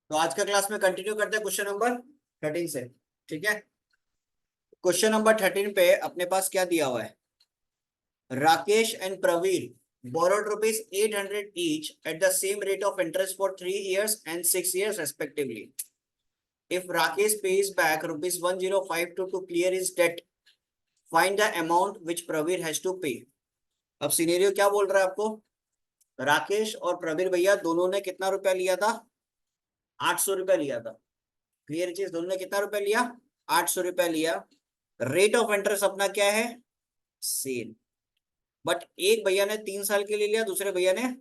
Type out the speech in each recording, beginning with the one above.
तो आज का क्लास में कंटिन्यू करते हैं क्वेश्चन नंबर 13 से। ठीक है। क्वेश्चन नंबर 13 पे अपने पास क्या दिया हुआ है। Rakesh and Praveen borrowed rupees 800 each at the same rate of interest for 3 years and 6 years respectively. If Rakesh pays back rupees 1052 to clear his debt, find the amount which Praveen has to pay. अब scenario क्या बोल रहा है आपको। राकेश और प्रवीण भैया दोनों ने कितना रुपया लिया था। 800 रुपया लिया था। क्लियर चीज, दोनों ने कितना रुपया लिया। 800 रुपया लिया। रेट ऑफ इंटरेस्ट अपना क्या है, सेम। बट एक भैया ने 3 साल के लिए लिया, दूसरे भैया ने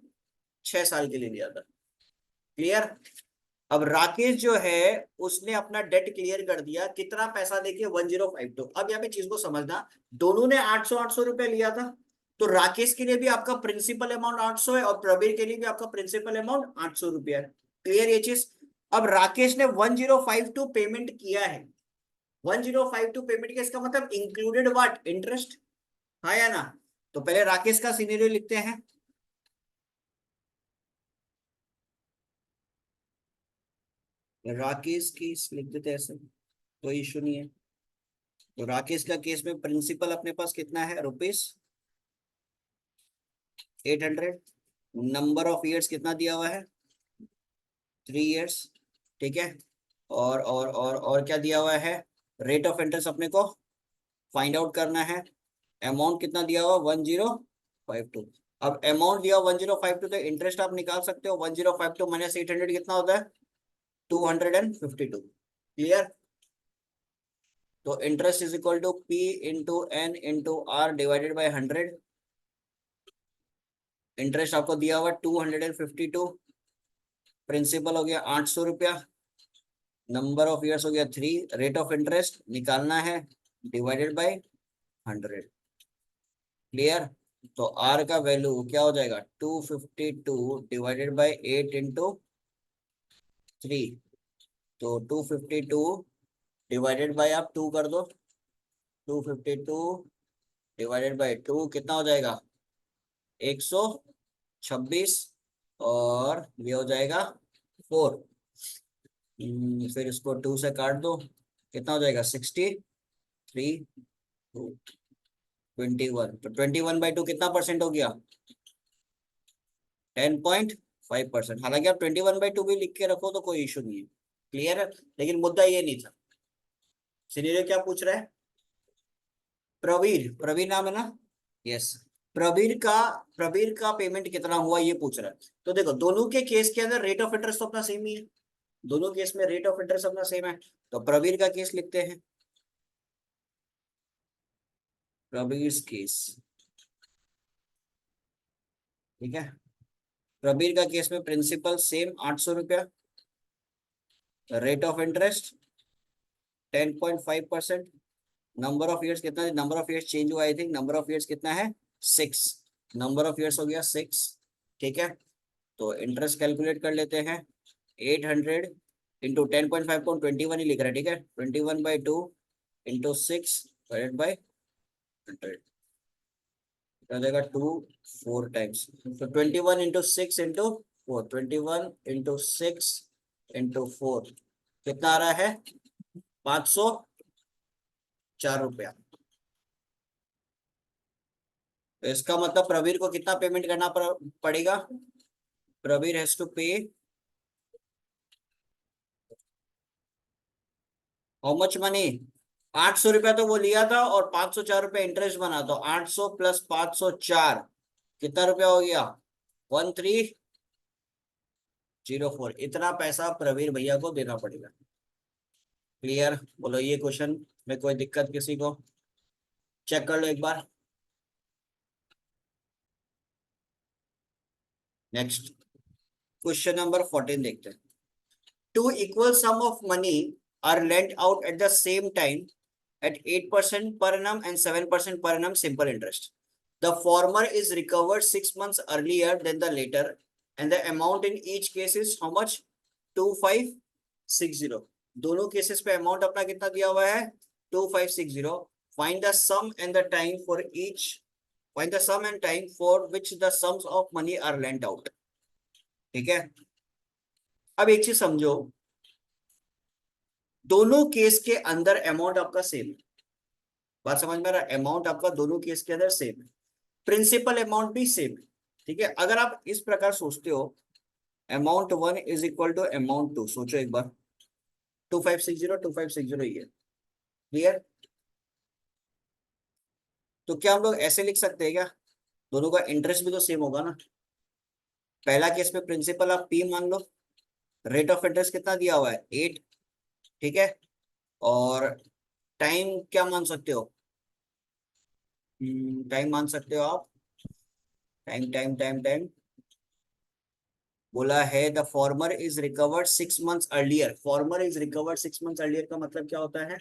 6 साल के लिए लिया था। क्लियर। अब राकेश जो है उसने अपना डेट क्लियर कर दिया, कितना पैसा देखिए 1052। अब यहाँ पे चीज को समझना, दोनों ने 800 800 रुपया लिया था। तो राकेश के लिए भी आपका प्रिंसिपल अमाउंट 800 है और प्रवीर के लिए भी आपका प्रिंसिपल अमाउंट 800 रुपया है। क्लियर ये चीज। अब राकेश ने 1052 पेमेंट किया है। 1052 पेमेंट किया, इसका मतलब इंक्लूडेड व्हाट, इंटरेस्ट। हाँ या ना। तो पहले राकेश का सिनेरियो लिखते हैं। राकेश की लिख देते हैं ऐसे, कोई इशू नहीं है। तो राकेश का केस में प्रिंसिपल अपने पास कितना है, रुपीज 800। नंबर ऑफ ईयर्स कितना दिया हुआ है, 3 ईयर्स। ठीक है। और क्या दिया हुआ है, रेट ऑफ इंटरेस्ट अपने को फाइंड आउट करना है। अमाउंट कितना दिया हुआ, 1052। अब अमाउंट दिया 1052, तो इंटरेस्ट आप निकाल सकते हो। 1052 माइनस 800 कितना होता है, 252। क्लियर। तो interest is equal to P into N into R divided by 100। Interest आपको दिया हुआ 252। प्रिंसिपल हो गया 800 रुपया। नंबर ऑफ ईयर्स हो गया 3। रेट ऑफ इंटरेस्ट निकालना है, डिवाइडेड बाई 100। क्लियर। तो आर का वैल्यू क्या हो जाएगा, 252 डिवाइडेड बाई 8 इंटू 3। तो 252 डिवाइडेड बाई आप 2 कर दो। 252 डिवाइडेड बाई 2 कितना हो जाएगा, 126। और ये हो जाएगा 4। फिर इसको 2 से काट दो, कितना हो जाएगा 63। 21, तो 21/2 कितना परसेंट हो गया, 10.5%। हालांकि आप 21/2 भी लिख के रखो तो कोई इशू नहीं है। क्लियर है। लेकिन मुद्दा ये नहीं था। सीनियर क्या पूछ रहा है, प्रवीर, प्रवीर नाम है ना। यस। प्रवीर का पेमेंट कितना हुआ ये पूछ रहा है। तो देखो दोनों के केस के अंदर रेट ऑफ इंटरेस्ट तो अपना सेम ही है। दोनों केस में रेट ऑफ इंटरेस्ट अपना सेम है। तो प्रवीर का केस लिखते हैं। प्रवीर केस, ठीक है। प्रवीर का केस में प्रिंसिपल सेम 800 रुपया। Rate of interest 10.5%। Number of years कितना, नंबर ऑफ ईयर्स चेंज हुआ I think. Number of years कितना है, 6। नंबर ऑफ ईयर्स हो गया 6। ठीक है। तो इंटरेस्ट कैलकुलेट कर लेते हैं। 800 इंटू 10.5 को 21 ही लिख रहा है। ठीक है। 21/2 इंटू 6 डिवाइडेड बाई 100 हो जाएगा 2 4 टाइम्स। तो 21 इंटू 6 इंटू 4, 21 इंटू 6 इंटू 4 कितना आ रहा है, 504 रुपया। तो इसका मतलब प्रवीर को कितना पेमेंट करना पड़ेगा। प्रवीर हैज टू पे हाउ मच मनी, 800 रुपया तो वो लिया था और 504 रुपया इंटरेस्ट बना। तो 800 प्लस 504 कितना रुपया हो गया, 1304। इतना पैसा प्रवीर भैया को देना पड़ेगा। क्लियर। बोलो ये क्वेश्चन में कोई दिक्कत किसी को, चेक कर लो एक बार। नेक्स्ट क्वेश्चन नंबर 14 देखते हैं। Two equal sum of money are lent out at the same time at 8% per annum and 7% per annum simple interest. The former is recovered 6 months earlier than the later, and the amount in each case is how much, 2560। दोनों cases पे amount अपना कितना दिया हुआ है, 2560। Find the sum and the time for each, find the sum and time for which the sums of money are lent out. ठीक है। अब एक चीज समझो, दोनों केस के अंदर अमाउंट आपका सेम है। बात समझ में आ रहा है? अमाउंट आपका दोनों केस के अंदर सेम है, प्रिंसिपल अमाउंट भी सेम है। ठीक है, अगर आप इस प्रकार सोचते हो, amount 1 is equal to amount 2, सोचो एक बार, 2560 ही है। क्लियर? तो क्या हम लोग ऐसे लिख सकते हैं क्या, दोनों का इंटरेस्ट भी तो सेम होगा ना। पहला केस में प्रिंसिपल आप पी मान लो, रेट ऑफ इंटरेस्ट कितना दिया हुआ है 8। ठीक है, और टाइम क्या मान सकते हो, टाइम मान सकते हो आप, टाइम टाइम टाइम टाइम बोला है the former is recovered 6 months earlier. Farmer is recovered 6 months earlier का मतलब क्या होता है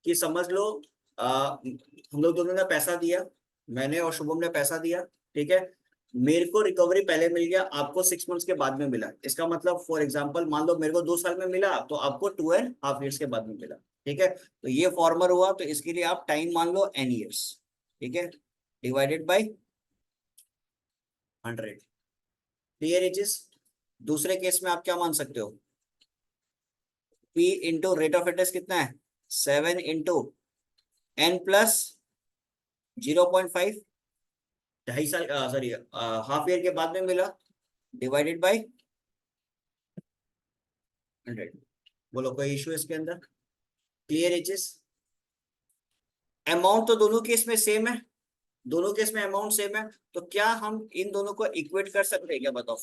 कि समझ लो, हम लोग दोनों ने पैसा दिया, मैंने और शुभम ने पैसा दिया। ठीक है, मेरे को रिकवरी पहले मिल गया, आपको 6 मंथ्स के बाद में मिला। इसका मतलब फॉर एग्जांपल मान लो मेरे को 2 साल में मिला, तो आपको 2.5 ईयर्स के बाद में मिला। ठीक है, तो ये फॉर्मर हुआ, तो इसके लिए आप टाइम मान लो n ईयर्स। ठीक है, डिवाइडेड बाई 100। Clear is? दूसरे केस में आप क्या मान सकते हो, P into rate of interest कितना है 7 इंटू n प्लस 0.5, 2.5 साल, सॉरी हाफ ईयर के बाद में मिला, डिवाइडेड बाई 100। बोलो कोई इशू है इसके अंदर? Clear is? अमाउंट तो दोनों केस में सेम है, दोनों केस में अमाउंट सेम है, तो क्या हम इन दोनों को इक्वेट कर सकते हैं क्या, बताओ।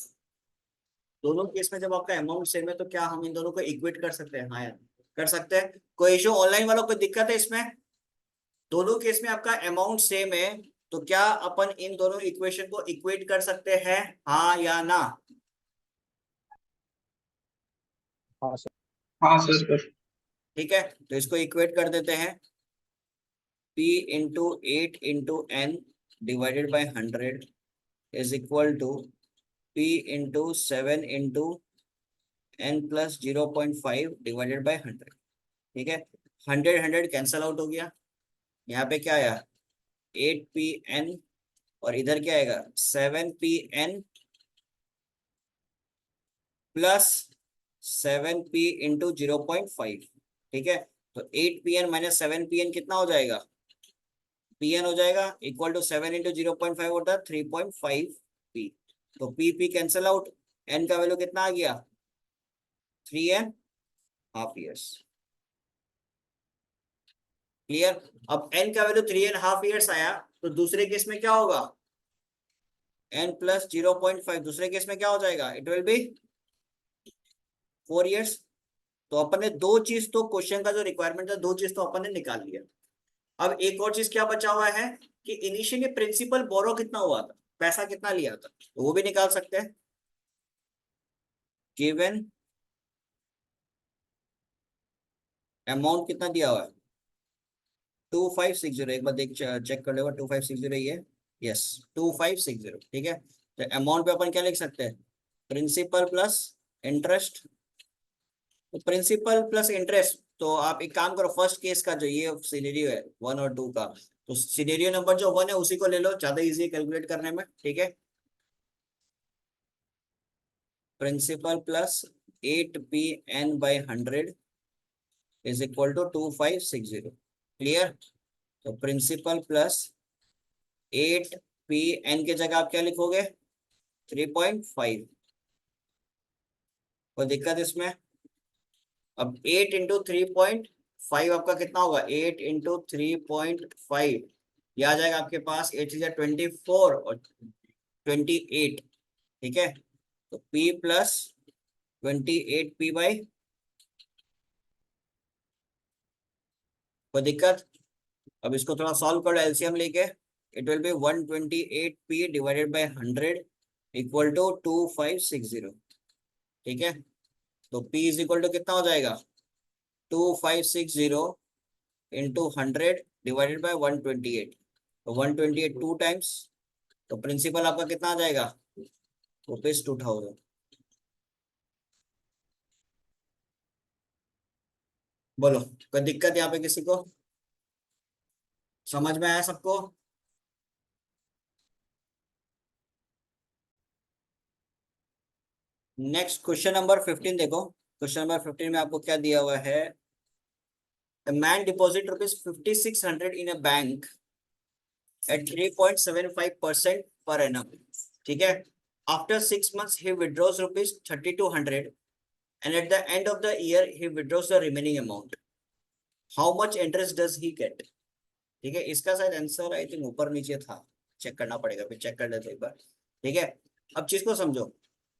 दोनों केस में जब आपका अमाउंट सेम है, तो क्या हम इन दोनों को इक्वेट कर सकते हैं? हाँ यार, कर सकते हैं। कोई इशू ऑनलाइन वालों को दिक्कत है इसमें? दोनों केस में आपका अमाउंट सेम है, तो क्या अपन इन दोनों इक्वेशन को इक्वेट कर सकते हैं, हाँ या ना? हाँ सर। हाँ सर। ठीक है, तो इसको इक्वेट कर देते हैं, p into 8 into n divided by 100 is equal to p into 7 into n plus 0.5 divided by 100। ठीक है, 100 कैंसल आउट हो गया, यहाँ पे क्या आया 8 pn, और इधर क्या आएगा 7 pn प्लस 7p इंटू 0.5। ठीक है, तो 8 pn माइनस 7 pn कितना हो जाएगा, pn हो जाएगा इक्वल टू 7 इंटू 0.5 होता है 3.5p। तो p कैंसल आउट, n का वैल्यू कितना आ गया 3.5 ईयर्स। क्लियर? अब n का वैल्यू 3.5 ईयर्स आया, तो दूसरे केस में क्या होगा, n प्लस 0.5, दूसरे केस में क्या हो जाएगा, इट विल बी 4 ईयर्स। तो अपन ने दो चीज, तो क्वेश्चन का जो रिक्वायरमेंट था, दो चीज तो अपन ने निकाल लिया। अब एक और चीज क्या बचा हुआ है कि इनिशियली प्रिंसिपल बोरो कितना हुआ था, पैसा कितना लिया था, तो वो भी निकाल सकते हैं। गिवन अमाउंट कितना दिया हुआ है 2560, एक बार देख चेक कर लेगा, 2560 ही है। यस, 2560। ठीक है, तो अमाउंट पे अपन क्या लिख सकते हैं, प्रिंसिपल प्लस इंटरेस्ट। तो प्रिंसिपल प्लस इंटरेस्ट, तो आप एक काम करो, फर्स्ट केस का जो ये सिनेरियो है 1 और 2 का, तो सिनेरियो नंबर जो 1 है उसी को ले लो, ज्यादा इजी है कैलकुलेट करने में। ठीक है, principal plus 8 pn/100 is equal to 2560। Clear? तो प्रिंसिपल प्लस 8 pn के जगह आप क्या लिखोगे 3.5। कोई दिक्कत इसमें? अब 8 इंटू 3.5 आपका कितना होगा, 8 इंटू 3.5, यह आ जाएगा आपके पास 8 × 24 और 28। ठीक है, तो p प्लस 28p/, कोई दिक्कत? अब इसको थोड़ा सॉल्व करो एलसीएम लेके, it will be 128p/100 equal to 2560। ठीक है, तो p इज इक्वल टू कितना हो जाएगा 2560 इंटू 100 डिवाइडेड बाई 128। तो 128 2 टाइम्स, तो प्रिंसिपल आपका कितना आ जाएगा ₹2000। बोलो कोई दिक्कत यहाँ पे किसी को, समझ में आया सबको? नेक्स्ट क्वेश्चन नंबर 15 देखो। क्वेश्चन नंबर 15 में आपको क्या दिया हुआ है? A man deposit rupees 5600 in a bank at 3.75% per annum. ठीक है। After 6 months he withdraws rupees 3200 and at the end of the year he withdraws the remaining amount. How much interest does he get? ठीक है, इसका शायद answer I think ऊपर नीचे था, check करना पड़ेगा, फिर चेक कर लेते एक बार। ठीक है, अब चीज को समझो।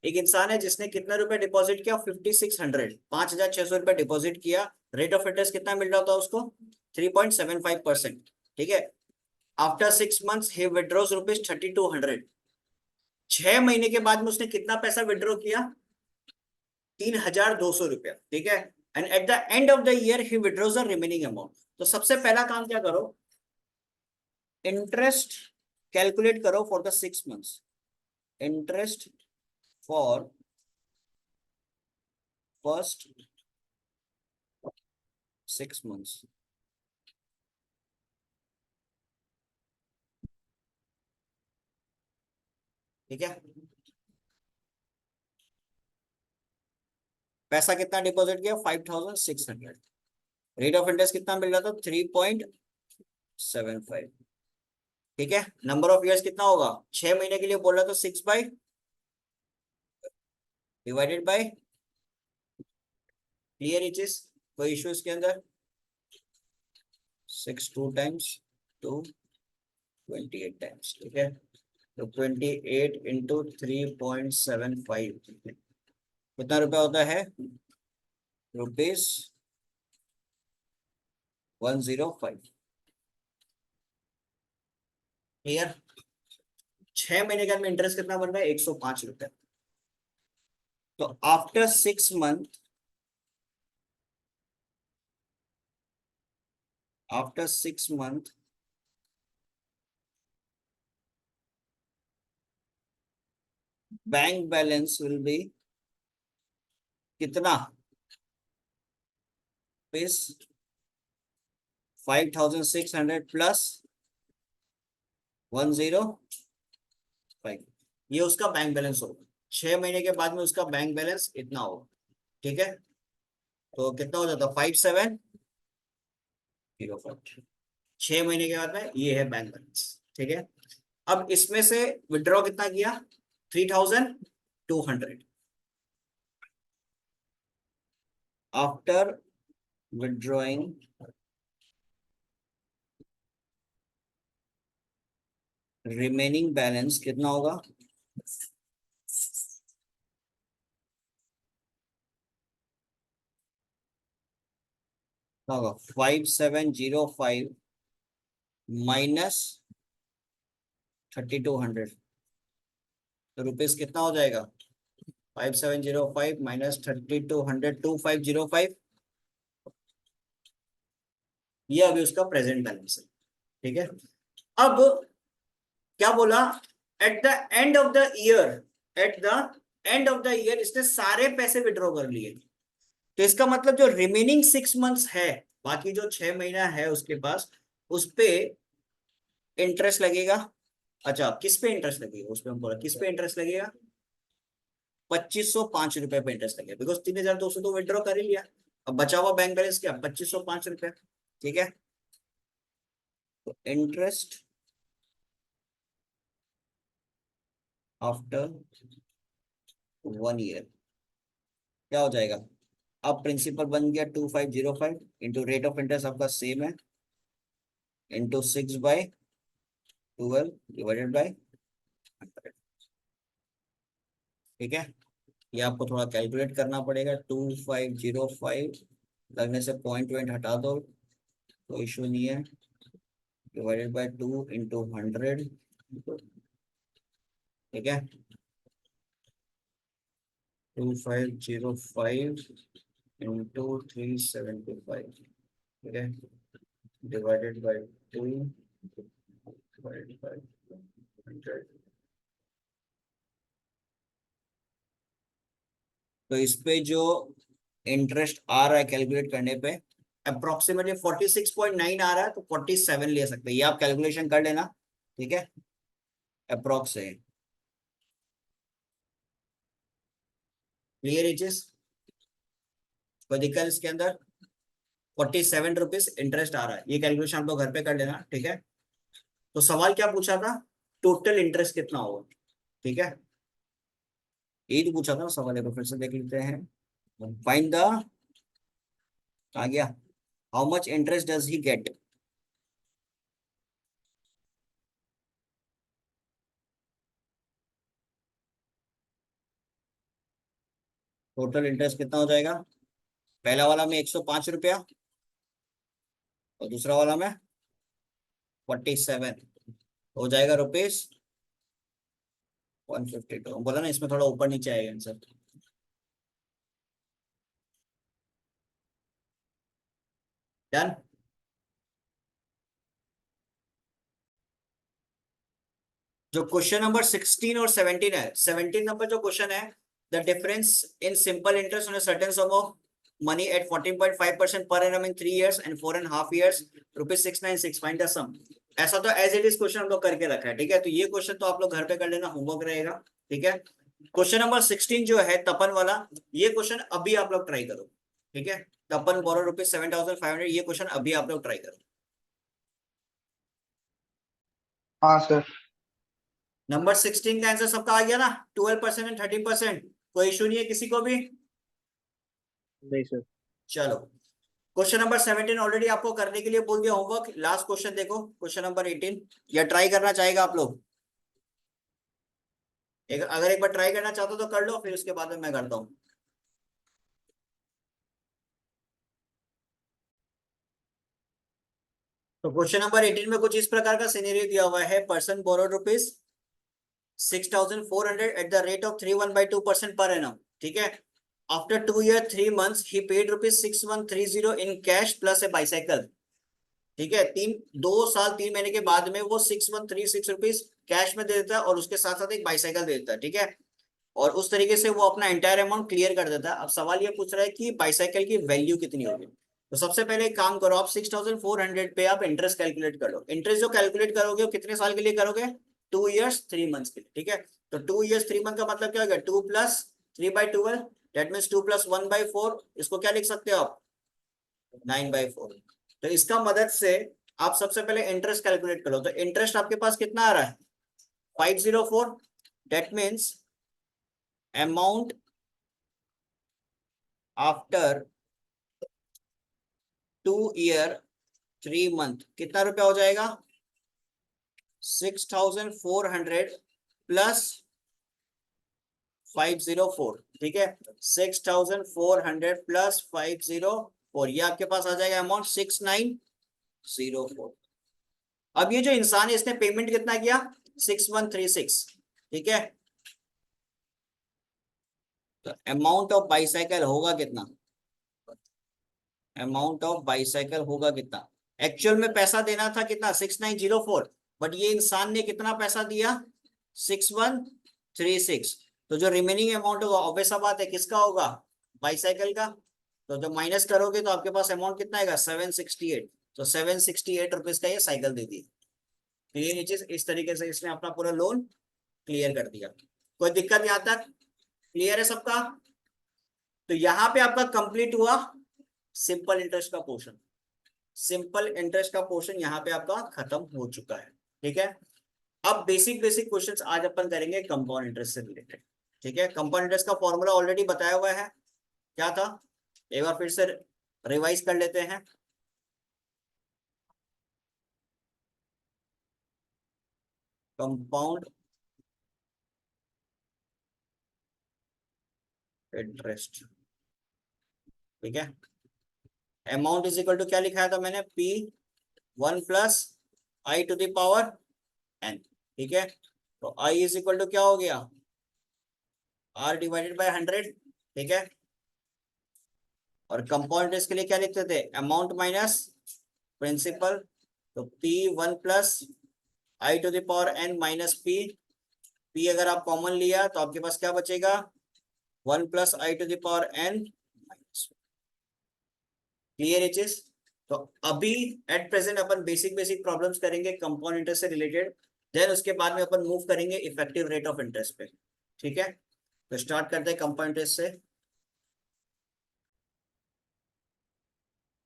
एक इंसान है जिसने कितना रुपए डिपॉजिट किया? 5600, 5600 रुपए डिपॉजिट किया। रेट ऑफ इंटरेस्ट कितना मिल रहा था उसको? 3.75%। ठीक है। आफ्टर 6 मंथ्स ही विड्रॉज रुपीज 3200। 6 महीने के बाद में उसने कितना पैसा विड्रॉ किया? 3200 रुपया। ठीक है। And at the end of the year he withdraws the remaining amount. तो सबसे पहला काम क्या करो? इंटरेस्ट कैलकुलेट करो for the 6 months. Interest for first 6 months. ठीक है। पैसा कितना डिपॉजिट किया? 5600। रेट ऑफ इंटरेस्ट कितना मिल रहा था? 3.75। ठीक है। नंबर ऑफ ईयर्स कितना होगा? 6 महीने के लिए बोल रहा था, 6 डिवाइडेड बाय। क्लियर ये चीज? कोई इश्यू इसके अंदर? 6 2 टाइम्स 2 28 टाइम्स। ठीक है। तो 28 इंटू 3.75 कितना रुपया होता है? रुपीज 105। क्लियर? 6 महीने के बाद में इंटरेस्ट कितना बन रहा है? 105 रुपया। तो after 6 month, after 6 month bank balance will be कितना? Rupees 5600 plus 105। ये उसका बैंक बैलेंस होगा। 6 महीने के बाद में उसका बैंक बैलेंस इतना होगा। ठीक है। तो कितना हो जाता? 5705। 6 महीने के बाद में ये है बैंक बैलेंस। ठीक है। अब इसमें से विड्रॉ कितना किया? 3200। आफ्टर विड्रॉइंग रिमेनिंग बैलेंस कितना होगा? होगा 5705 माइनस 3200। तो रुपीज कितना हो जाएगा? 5705 माइनस 3200, 2505। ये अभी उसका प्रेजेंट बैलेंस है। ठीक है। अब क्या बोला? At the end of the year, at the end of the year इसने सारे पैसे विड्रॉ कर लिए। तो इसका मतलब जो रिमेनिंग 6 मंथ्स है, बाकी जो 6 महीना है उसके पास, उस पे इंटरेस्ट लगेगा। अच्छा, किस पे इंटरेस्ट लगेगा? उसमें हम बोला किस पे इंटरेस्ट लगेगा? 2505 रुपए पे इंटरेस्ट लगेगा, बिकॉज 3200 तो विड्रॉ कर ही लिया। अब बचा हुआ बैंक बैलेंस क्या? 2505 रुपया। ठीक है। तो इंटरेस्ट आफ्टर 1 ईयर क्या हो जाएगा? अब प्रिंसिपल बन गया 2505 इंटू रेट ऑफ इंटरेस्ट आपका सेम है, इंटू 6/12 डिवाइडेड बाय 100। ठीक है। ये आपको थोड़ा कैलकुलेट करना पड़ेगा। 2505 लगने से पॉइंट पॉइंट हटा दो, कोई इशू नहीं है। Divided by 2 into 100। ठीक है। 2505 इंटू 375। ठीक है। Divided by 2 divided by 100। तो इस पे जो इंटरेस्ट आ रहा है कैलकुलेट करने पे अप्रोक्सीमेटली 46.9 आ रहा है, तो 47 ले सकते हैं। ये आप कैलकुलेशन कर लेना। ठीक है। अप्रोक्स है। क्लियर है चीज? कोई दिक्कत इसके अंदर? 47 रुपीज इंटरेस्ट आ रहा है, ये कैलकुलेशन आप लोग घर पे कर लेना, ठीक है। तो सवाल क्या पूछा था, टोटल इंटरेस्ट कितना होगा, ठीक है, यही तो पूछा था ना सवाल, एक बार फिर से देख लेते हैं। फाइंड द, आ गया, how much interest does he get. Total interest कितना हो जाएगा, पहला वाला में 105 रुपया और दूसरा वाला में 47, हो जाएगा रुपीज 152। बोला ना इसमें थोड़ा ऊपर नीचे आएगा आंसर। डन। जो क्वेश्चन नंबर 16 और 17 है, 17 नंबर जो क्वेश्चन है, the difference in simple interest on a certain sum of money at 14.5% per annum in 3 years and 4.5 years, ₹696, find the sum. ऐसा तो एज इट इज क्वेश्चन हम लोग करके रखा है, ठीक है, तो ये क्वेश्चन तो आप लोग घर पे कर लेना, होमवर्क रहेगा, ठीक है। क्वेश्चन नंबर 16 जो है तपन वाला, ये क्वेश्चन अभी आप लोग ट्राई करो, ठीक है। तपन बोरो ₹7,500, ये क्वेश्चन अभी आप लोग ट्राई करो। हाँ सर। नंबर 16 का आंसर सबका आ गया ना, 12% एंड 13%, कोई इशू नहीं है किसी को भी? नहीं सर। चलो, क्वेश्चन नंबर 17 ऑलरेडी आपको करने के लिए बोल दिया होमवर्क। लास्ट क्वेश्चन देखो, क्वेश्चन नंबर 18, या ट्राई करना चाहेगा आप लोग? अगर एक बार ट्राई करना चाहते हो तो कर लो, फिर उसके बाद में मैं करता हूँ। तो क्वेश्चन नंबर 18 में कुछ इस प्रकार का सिनेरियो दिया हुआ है, person borrowed ₹6,400 at the rate of 3.1/2% per annum, ठीक है। After 2 year 3 months he paid ₹6,130 in cash plus A bicycle, ठीक है। 2 साल 3 महीने के बाद में वो 6,136 रुपीज कैश में दे देता है और उसके साथ साथ एक बाइसाइकिल दे देता है, ठीक है। और उस तरीके से वो अपना एंटायर अमाउंट क्लियर कर देता है। अब सवाल ये पूछ रहा है कि बाइसाइकिल की वैल्यू कितनी होगी। तो सबसे पहले एक काम करो, आप 6,400 पे आप इंटरेस्ट कैलकुलेट कर लो। इंटरेस्ट जो कैलकुलेट करोगे वो कितने साल के लिए करोगे, 2 years 3 months के लिए, ठीक है। तो 2 years 3 month का मतलब क्या हो गया, 2 + 3/12, दैट मीन्स 2 + 1/4, इसको क्या लिख सकते हो आप, 9/4। तो इसका मदद से आप सबसे पहले इंटरेस्ट कैलकुलेट करो। तो इंटरेस्ट आपके पास कितना आ रहा है, 504, that means amount after 2 year 3 month कितना रुपया हो जाएगा, 6,400 प्लस 504, ठीक है। 6,400 प्लस 504, ये आपके पास आ जाएगा अमाउंट 6,904। अब ये जो इंसान है इसने पेमेंट कितना किया, 6,136, ठीक है। तो अमाउंट ऑफ बाईसाइकिल होगा कितना, अमाउंट ऑफ बाईसाइकिल होगा कितना, एक्चुअल में पैसा देना था कितना, 6,904, बट ये इंसान ने कितना पैसा दिया, 6,136। तो जो रिमेनिंग अमाउंट होगा ऑब्वियस बात है किसका होगा, बाईसाइकिल का। तो जब माइनस करोगे तो आपके पास अमाउंट कितना आएगा, 768। तो 768 रुपीज का ये साइकिल दे दी। क्लियर, ये चीज इस तरीके से इसने अपना पूरा लोन क्लियर कर दिया। कोई दिक्कत यहाँ तक, क्लियर है सबका? तो यहाँ पे आपका कंप्लीट हुआ सिंपल इंटरेस्ट का पोर्शन। सिंपल इंटरेस्ट का पोर्शन यहाँ पे आपका खत्म हो चुका है, ठीक है। अब बेसिक बेसिक क्वेश्चंस आज अपन करेंगे कंपाउंड इंटरेस्ट से रिलेटेड, ठीक है। कंपाउंड इंटरेस्ट का फॉर्मूला ऑलरेडी बताया हुआ है, क्या था, एक बार फिर से रिवाइज कर लेते हैं। कंपाउंड इंटरेस्ट, ठीक है। अमाउंट इज इक्वल टू क्या लिखाया था मैंने, P1 + I⁴ ठीक है। तो I इज इक्वल टू क्या हो गया, R/100, ठीक है। और कंपाउंड इंटरेस्ट के लिए क्या लिखते थे, अमाउंट माइनस प्रिंसिपल। तो P1 + I⁴ P अगर आप कॉमन लिया तो आपके पास क्या बचेगा, 1 + I⁴ क्लियर है चीज? तो अभी at present upon basic basic problems करेंगे कंपाउंड इंटरेस्ट से रिलेटेड, देन उसके बाद में अपन मूव करेंगे इफेक्टिव रेट ऑफ इंटरेस्ट पे, ठीक है। तो स्टार्ट करते हैं कंपाउंड इंटरेस्ट से।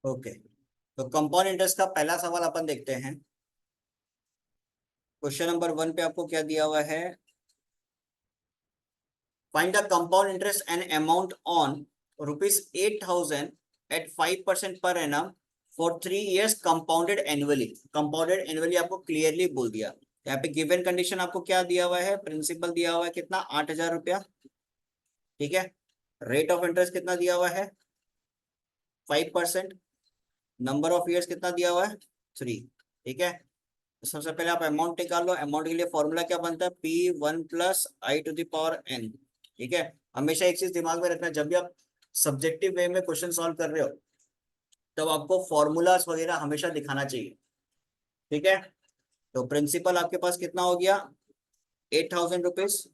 ओके, तो कंपाउंड इंटरेस्ट का पहला सवाल अपन देखते हैं। क्वेश्चन नंबर 1 पे आपको क्या दिया हुआ है? Find the compound interest and amount on ₹8,000 at 5% per annum for 3 years compounded annually. Compounded annually आपको क्लियरली बोल दिया। यहाँ पे गिवन कंडीशन आपको क्या दिया हुआ है? प्रिंसिपल दिया हुआ है कितना? 8,000 रुपया। ठीक है, रेट ऑफ इंटरेस्ट कितना दिया हुआ है? 5%। नंबर ऑफ ईयर्स कितना दिया हुआ है? 3। ठीक है, तो सबसे पहले आप अमाउंट निकाल लो। अमाउंट के लिए फॉर्मूला क्या बनता है? P1 + I⁻n। ठीक है, हमेशा एक चीज दिमाग में रखना, जब भी आप सब्जेक्टिव वे में क्वेश्चन सॉल्व कर रहे हो तब आपको फॉर्मूलाज वगैरह हमेशा दिखाना चाहिए। ठीक है, तो प्रिंसिपल आपके पास कितना हो गया? 8,000 रुपीज।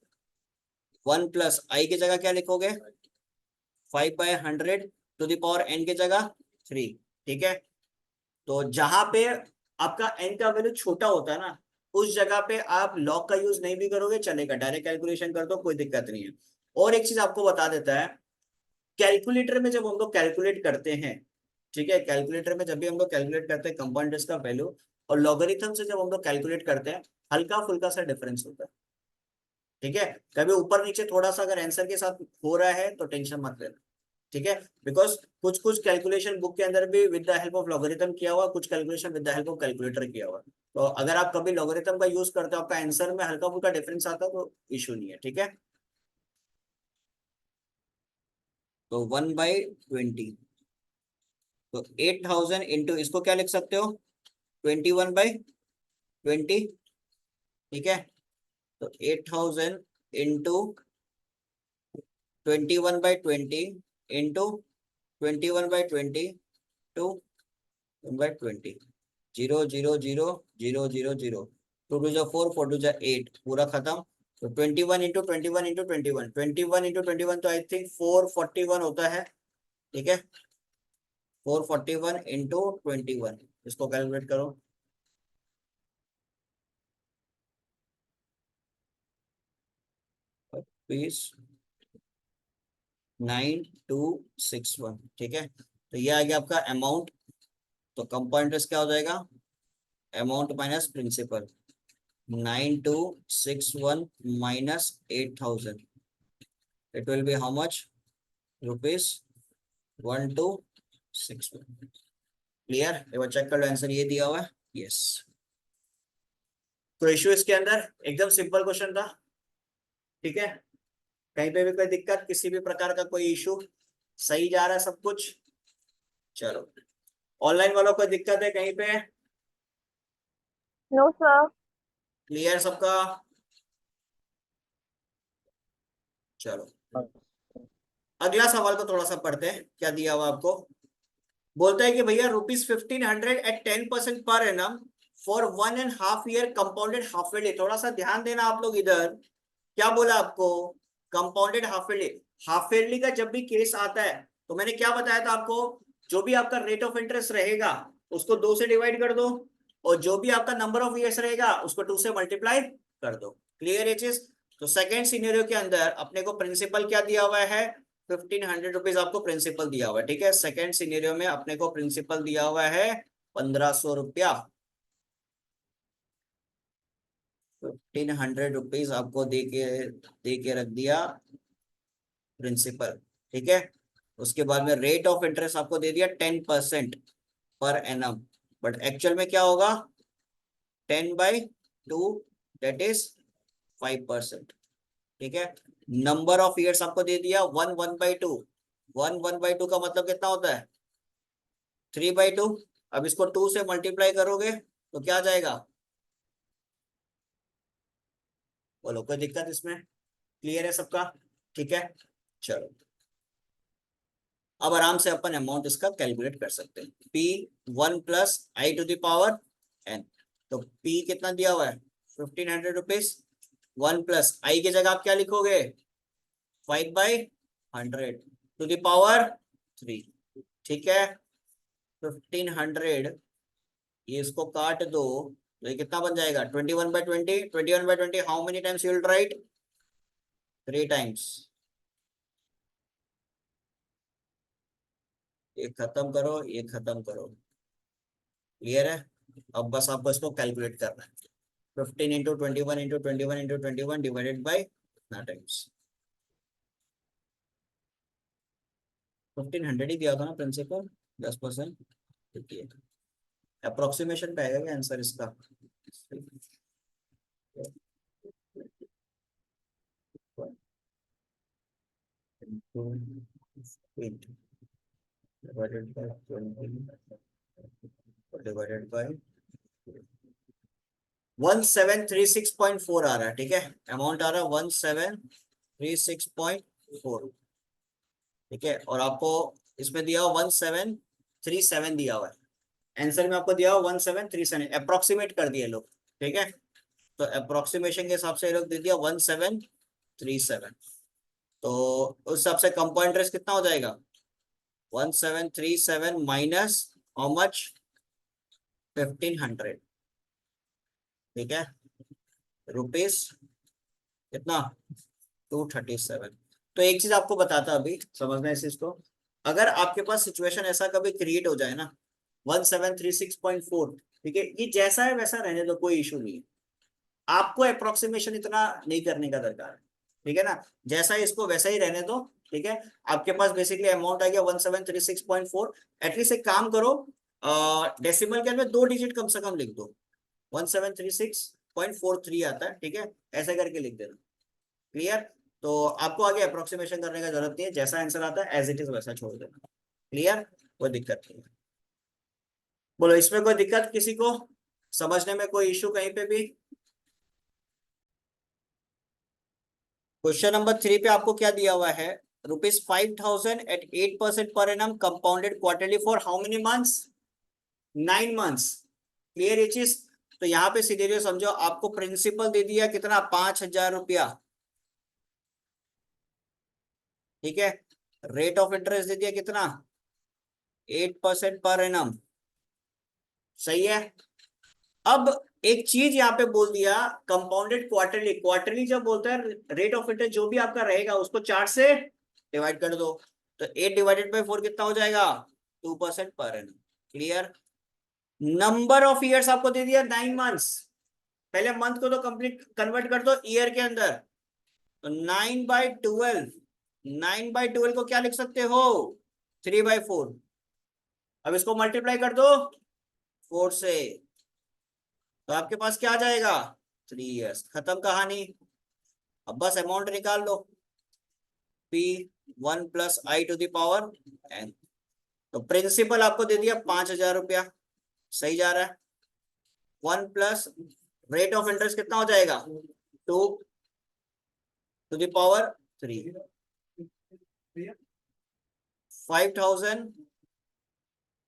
1 + I की जगह क्या लिखोगे? 5/100 की जगह 3। ठीक है, तो जहां पे आपका n का वैल्यू छोटा होता है ना, उस जगह पे आप लॉग का यूज नहीं भी करोगे चलेगा, डायरेक्ट कैलकुलेशन कर दो, कोई दिक्कत नहीं है। और एक चीज आपको बता देता है, कैलकुलेटर में जब हम लोग कैलकुलेट करते हैं, ठीक है, कैलकुलेटर में जब भी हम लोग कैलकुलेट करते हैं कंपाउंड इंटरेस्ट का वैल्यू, और लॉगरिथम से जब हम लोग कैलकुलेट करते हैं, हल्का फुल्का सा डिफरेंस होता है। ठीक है, कभी ऊपर नीचे थोड़ा सा अगर आंसर के साथ हो रहा है तो टेंशन मत लेना। ठीक है, बिकॉज कुछ कुछ कैलकुलेशन बुक के अंदर भी with the help of logarithm किया हुआ, कुछ calculation with the help of calculator किया हुआ। तो अगर आप कभी लॉगरिथम का यूज करते हो, आपका आंसर में हल्का फुल्का डिफरेंस आता है तो इशू नहीं है। ठीक है, तो 1/20, तो 8,000 इंटू इसको क्या लिख सकते हो? 21/20। ठीक है, तो 8,000 इंटू 21/20 इंटू 21/20 टू 1/20। 0 0 0 0 0 0। 2 2 4, 4 2 8, पूरा खत्म। तो 21 इंटू 21 इंटू 21, 21 इंटू 21 तो आई थिंक 441 होता है। ठीक है, 441 इंटू 21, इसको कैलकुलेट करो। प्लीज 9261। ठीक है, तो ये आ गया आपका अमाउंट। तो कंपाउंड इंटरेस्ट क्या हो जाएगा? Amount minus principal. 9261 minus 8,000, it will be how much? ₹1261। Clear? एक बार चेक कर लो, आंसर ये दिया हुआ है। यस, तो इशू इसके अंदर एकदम सिंपल क्वेश्चन था। ठीक है, कहीं पे भी कोई दिक्कत, किसी भी प्रकार का कोई इशू? सही जा रहा है सब कुछ? चलो, ऑनलाइन वालों को दिक्कत है कहीं पे? No sir. क्लियर सबका? चलो, अगला सवाल को थोड़ा सा पढ़ते हैं, क्या दिया हुआ आपको। बोलता है कि भैया ₹1,500 at 10% per annum for 1.5 year compounded half yearly. थोड़ा सा ध्यान देना आप लोग इधर, क्या बोला आपको? Compounded half yearly. Half yearly का जब भी केस आता है तो मैंने क्या बताया था आपको? जो भी आपका रेट ऑफ इंटरेस्ट रहेगा उसको 2 से डिवाइड कर दो, और जो भी आपका नंबर ऑफ ईयर्स रहेगा उसको 2 से मल्टीप्लाई कर दो। क्लियर है चीज? तो सेकेंड सिनेरियो के अंदर अपने को प्रिंसिपल क्या दिया हुआ है? 1,500 रुपीज आपको प्रिंसिपल दिया हुआ है। ठीक है, सेकेंड सिनेरियो में अपने को प्रिंसिपल दिया हुआ है 1,500 रुपया। 1,500 रुपीज आपको दे के रख दिया प्रिंसिपल। ठीक है, उसके बाद में रेट ऑफ इंटरेस्ट आपको दे दिया 10% पर एनम, बट एक्चुअल में क्या होगा? 10/2, दैट इज 5%। ठीक है, नंबर ऑफ ईयर्स आपको दे दिया 1/2। 1/2 का मतलब कितना होता है? 3/2। अब इसको 2 से मल्टीप्लाई करोगे तो क्या आ जाएगा? बोलो, कोई दिक्कत इसमें? क्लियर है सबका? ठीक है, चलो, अब आराम से अपन अमाउंट इसका कैलकुलेट कर सकते हैं। P1 + I⁻n। तो P कितना दिया हुआ है? 1,500 रुपीज। 1 + I की जगह आप क्या लिखोगे? 5/100 ठीक है, 1,500, ये इसको काट दो तो ये कितना बन जाएगा? 21/20। 21/20 how many times you will write? 3 times. ये खत्म करो, ये खत्म करो। क्लियर है? अब बस आपको इसको कैलकुलेट करना है। 15 × 21 × 21 × 21 डिवाइडेड बाई कितना टाइम्स? 1500 ही दिया था ना प्रिंसिपल, 10%। ठीक है, अप्रोक्सीमेशन पे आएगा क्या आंसर इसका? डिवाइडेड बाय 20 डिवाइडेड बाय 1736.4 आ रहा है। ठीक है, अमाउंट आ रहा है 1736.4। ठीक है, और आपको इसमें दिया हुआ 1737 दिया हुआ है। आंसर में आपको दिया हुआ 1737, अप्रोक्सीमेट कर दिए लोग। ठीक है, तो अप्रोक्सीमेशन के हिसाब से ये लोग दे दिया 1737। तो उस हिसाब से कंपाउंड इंटरेस्ट कितना हो जाएगा? 1737 माइनस हाउ मच? 1500। ठीक है, रुपीस कितना? 237। तो एक चीज आपको बताता अभी समझना इस चीज को। अगर आपके पास सिचुएशन ऐसा कभी क्रिएट हो जाए ना, 1736.4, ठीक है, ये जैसा है वैसा रहने दो, कोई इशू नहीं है। आपको अप्रोक्सीमेशन इतना नहीं करने का दरकार है। ठीक है ना, जैसा है इसको वैसा ही रहने दो। ठीक है, आपके पास बेसिकली अमाउंट आ गया 1736.4। एटलीस्ट एक काम करो, डेसिमल के अंदर 2 डिजिट कम से कम लिख दो। 1736.43 आता है। ठीक है, ऐसा करके लिख देना। क्लियर? तो आपको आगे अप्रोक्सीमेशन करने का जरूरत नहीं है, जैसा आंसर आता है एज इट इज वैसा छोड़ देना। क्लियर? कोई दिक्कत नहीं है। बोलो, इसमें कोई दिक्कत किसी को? समझने में कोई इशू कहीं पे भी? क्वेश्चन नंबर 3 पे आपको क्या दिया हुआ है? ₹5000 at 8% per annum compounded quarterly for how many months? 9 months। Clear ये चीज? तो यहाँ पे सीधे समझो, आपको प्रिंसिपल दे दिया कितना? 5000 रुपया। ठीक है, रेट ऑफ इंटरेस्ट दे दिया कितना? 8% पर एनम। सही है। अब एक चीज यहाँ पे बोल दिया, कंपाउंडेड क्वार्टरली। क्वार्टरली जब बोलता है, रेट ऑफ इंटरेस्ट जो भी आपका रहेगा उसको 4 से डिवाइड कर दो। तो 8 डिवाइडेड बाई 4 कितना हो जाएगा? 2% per annum. Clear? Number of years आपको दे दिया 9 मंथ्स। पहले मंथ को तो कंप्लीट कन्वर्ट कर दो ईयर के अंदर। तो 9/12, 9/12 को क्या लिख सकते हो? 3/4। अब इसको मल्टीप्लाई कर दो 4 से, तो आपके पास क्या आ जाएगा? 3 years। खत्म कहानी। अब बस अमाउंट निकाल लो, P1 + I⁴ n। तो प्रिंसिपल आपको दे दिया 5000 रुपया। सही जा रहा है। 1 प्लस रेट ऑफ इंटरेस्ट कितना हो जाएगा? 2⁻³ 5000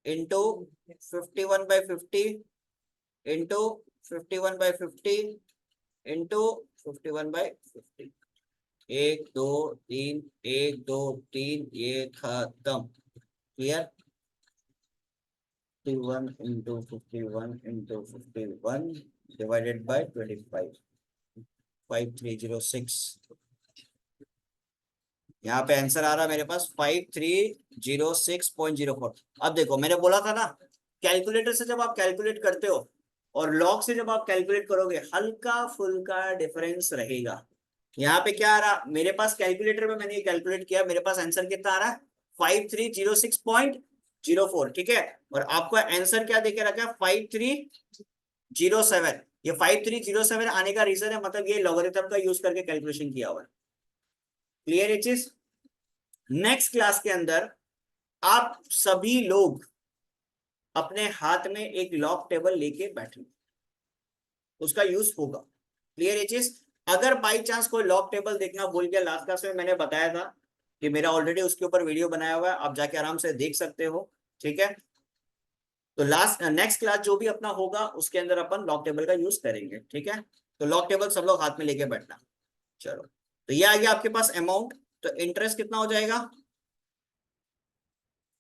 इंटू 51/50 इंटू 51/50 इंटू 51/50। 1 2 3, 1 2 3, ये खत्म। Clear? 51 into 51 into 51 divided by 25, 5306। यहाँ पे आंसर आ रहा है मेरे पास 5306.04। अब देखो, मैंने बोला था ना, कैलकुलेटर से जब आप कैलकुलेट करते हो और लॉग से जब आप कैलकुलेट करोगे, हल्का फुल्का डिफरेंस रहेगा। यहाँ पे क्या आ रहा मेरे पास? कैलकुलेटर में मैंने ये कैलकुलेट किया, मेरे पास आंसर कितना आ रहा है? 5306.04। ठीक है, और आपको आंसर क्या देके रखा है? 5307। ये 5307 आने का रीजन है, मतलब ये लॉगरिथम का यूज करके कैलकुलेशन किया हुआ है। क्लियर ये चीज? नेक्स्ट क्लास के अंदर आप सभी लोग अपने हाथ में एक लॉग टेबल लेके बैठे, उसका यूज होगा। क्लियर ये चीज? अगर बाई चांस कोई लॉग टेबल देखना भूल गया, लास्ट क्लास में मैंने बताया था कि मेरा ऑलरेडी उसके ऊपर वीडियो बनाया हुआ है, आप जाके आराम से देख सकते हो। ठीक है, तो नेक्स्ट क्लास जो भी अपना होगा उसके अंदर अपन लॉग टेबल का यूज करेंगे। ठीक है, तो लॉग टेबल सब लोग हाथ में लेके बैठना। चलो, तो ये आ गया आपके पास अमाउंट। तो इंटरेस्ट कितना हो जाएगा?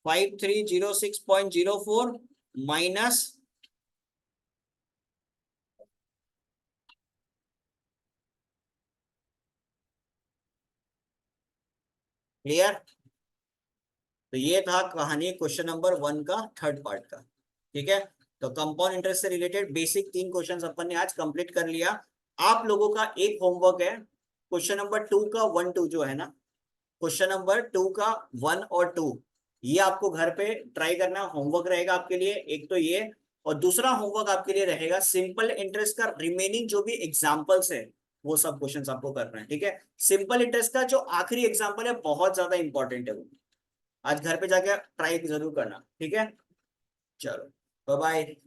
5306.04 माइनस, क्लियर, तो ये था कहानी क्वेश्चन नंबर 1 का थर्ड पार्ट का। ठीक है, तो कंपाउंड इंटरेस्ट से रिलेटेड बेसिक 3 क्वेश्चंस अपन ने आज कंप्लीट कर लिया। आप लोगों का एक होमवर्क है क्वेश्चन नंबर 2 का 1 2 जो है ना, क्वेश्चन नंबर 2 का 1 और 2 ये आपको घर पे ट्राई करना होमवर्क रहेगा आपके लिए, एक तो ये। और दूसरा होमवर्क आपके लिए रहेगा सिंपल इंटरेस्ट का रिमेनिंग जो भी एग्जांपल्स है वो सब क्वेश्चंस आपको करना है। ठीक है, सिंपल इंटरेस्ट का जो आखिरी एग्जांपल है बहुत ज्यादा इंपॉर्टेंट है वो, आज घर पे जाके ट्राई जरूर करना। ठीक है, चलो बाय बाय।